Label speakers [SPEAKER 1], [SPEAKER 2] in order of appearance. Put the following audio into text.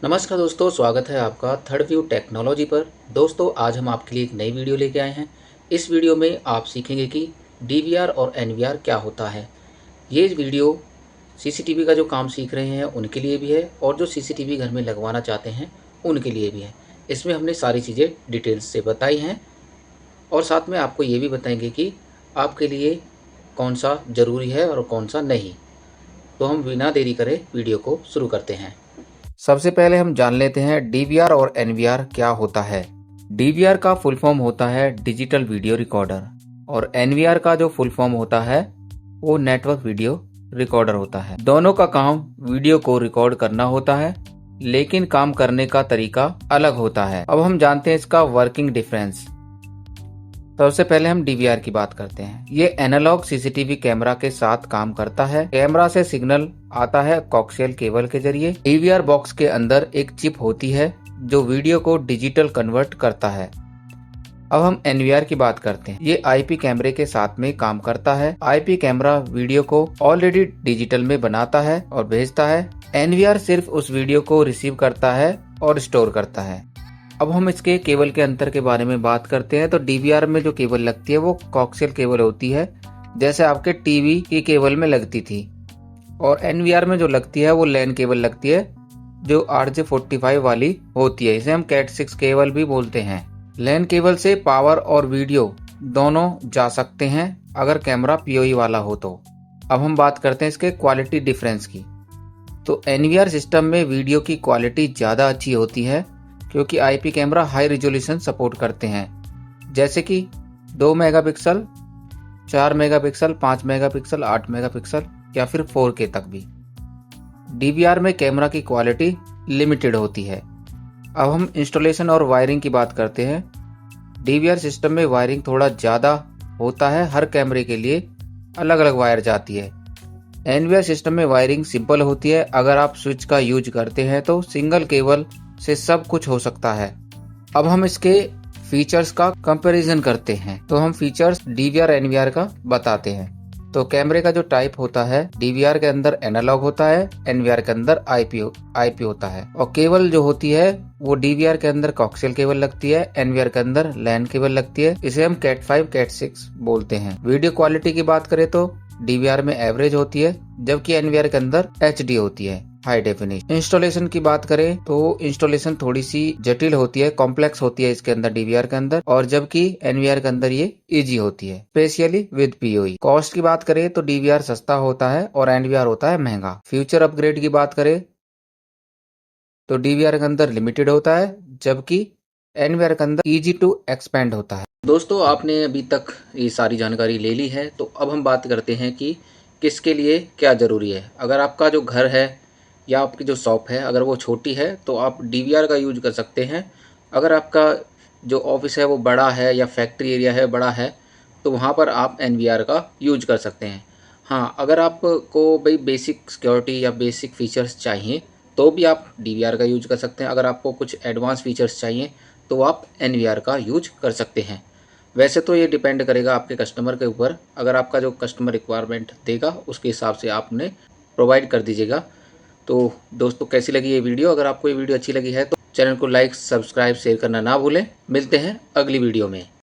[SPEAKER 1] नमस्कार दोस्तों, स्वागत है आपका थर्ड व्यू टेक्नोलॉजी पर। दोस्तों, आज हम आपके लिए एक नई वीडियो लेके आए हैं। इस वीडियो में आप सीखेंगे कि डीवीआर और एनवीआर क्या होता है। ये वीडियो सीसीटीवी का जो काम सीख रहे हैं उनके लिए भी है और जो सीसीटीवी घर में लगवाना चाहते हैं उनके लिए भी है। इसमें हमने सारी चीज़ें डिटेल्स से बताई हैं और साथ में आपको ये भी बताएंगे कि आपके लिए कौन सा ज़रूरी है और कौन सा नहीं। तो हम बिना देरी करे वीडियो को शुरू करते हैं। सबसे पहले हम जान लेते हैं डीवीआर और एनवीआर क्या होता है। डीवीआर का फुल फॉर्म होता है डिजिटल वीडियो रिकॉर्डर और एनवीआर का जो फुल फॉर्म होता है वो नेटवर्क वीडियो रिकॉर्डर होता है। दोनों का काम वीडियो को रिकॉर्ड करना होता है, लेकिन काम करने का तरीका अलग होता है। अब हम जानते हैं इसका वर्किंग डिफरेंस। सबसे पहले हम डीवीआर की बात करते हैं। ये एनालॉग सीसीटीवी कैमरा के साथ काम करता है। कैमरा से सिग्नल आता है कोक्सियल केबल के जरिए। डीवीआर बॉक्स के अंदर एक चिप होती है जो वीडियो को डिजिटल कन्वर्ट करता है। अब हम एनवीआर की बात करते हैं। ये आईपी कैमरे के साथ में काम करता है। आईपी कैमरा वीडियो को ऑलरेडी डिजिटल में बनाता है और भेजता है। एनवीआर सिर्फ उस वीडियो को रिसीव करता है और स्टोर करता है। अब हम इसके केबल के अंतर के बारे में बात करते हैं। तो डीवीआर में जो केबल लगती है वो कोक्सियल केबल होती है, जैसे आपके टीवी की केबल में लगती थी। और एनवीआर में जो लगती है वो लैन केबल लगती है, जो RJ45 वाली होती है। इसे हम कैट 6 केबल भी बोलते हैं। लैन केबल से पावर और वीडियो दोनों जा सकते हैं अगर कैमरा पीओई वाला हो तो। अब हम बात करते हैं इसके क्वालिटी डिफरेंस की। तो एनवीआर सिस्टम में वीडियो की क्वालिटी ज़्यादा अच्छी होती है क्योंकि IP camera high resolution support करते हैं, जैसे कि 2 मेगापिक्सल, 4 मेगापिक्सल, 5 मेगापिक्सल, 8 मेगापिक्सल या फिर 4K तक भी। डीवीआर में कैमरा की क्वालिटी लिमिटेड होती है। अब हम इंस्टॉलेशन और वायरिंग की बात करते हैं। डीवीआर सिस्टम में वायरिंग थोड़ा ज़्यादा होता है, हर कैमरे के लिए अलग अलग वायर जाती है। एनवीआर सिस्टम में वायरिंग सिंपल होती है। अगर आप स्विच का यूज करते हैं तो सिंगल केबल से सब कुछ हो सकता है। अब हम इसके फीचर्स का कंपैरिजन करते हैं। तो हम फीचर्स डीवीआर एनवीआर का बताते हैं। तो कैमरे का जो टाइप होता है, डीवीआर के अंदर एनालॉग होता है, एनवीआर के अंदर आईपी होता है। और केबल जो होती है वो डीवीआर के अंदर कोक्सियल केबल लगती है, एनवीआर के अंदर लैन केबल लगती है। इसे हम कैट 5 कैट 6 बोलते हैं। वीडियो क्वालिटी की बात करें तो डीवीआर में एवरेज होती है, जबकि एनवीआर के अंदर एचडी होती है, हाई डेफिनेशन। इंस्टॉलेशन की बात करें तो इंस्टॉलेशन थोड़ी सी जटिल होती है, कॉम्प्लेक्स होती है इसके अंदर डीवीआर के अंदर, और जबकि एनवीआर के अंदर ये इजी होती है, स्पेशली विद पीओई। कॉस्ट की बात करें तो डीवीआर सस्ता होता है और एनवीआर होता है महंगा। फ्यूचर अपग्रेड की बात करें तो डीवीआर के अंदर लिमिटेड होता है, जबकि एनवीआर के अंदर इजी टू एक्सपेंड होता है। दोस्तों, आपने अभी तक ये सारी जानकारी ले ली है, तो अब हम बात करते हैं कि किसके लिए क्या ज़रूरी है। अगर आपका जो घर है या आपकी जो शॉप है, अगर वो छोटी है तो आप डीवीआर का यूज कर सकते हैं। अगर आपका जो ऑफिस है वो बड़ा है या फैक्ट्री एरिया है बड़ा है, तो वहाँ पर आप एनवीआर का यूज कर सकते हैं। हाँ, अगर आपको भाई बेसिक सिक्योरिटी या बेसिक फीचर्स चाहिए तो भी आप डीवीआर का यूज कर सकते हैं। अगर आपको कुछ एडवांस फीचर्स चाहिए तो आप एनवीआर का यूज कर सकते हैं। वैसे तो ये डिपेंड करेगा आपके कस्टमर के ऊपर। अगर आपका जो कस्टमर रिक्वायरमेंट देगा उसके हिसाब से आप उन्हें प्रोवाइड कर दीजिएगा। तो दोस्तों, कैसी लगी ये वीडियो? अगर आपको ये वीडियो अच्छी लगी है तो चैनल को लाइक, सब्सक्राइब, शेयर करना ना भूलें। मिलते हैं अगली वीडियो में।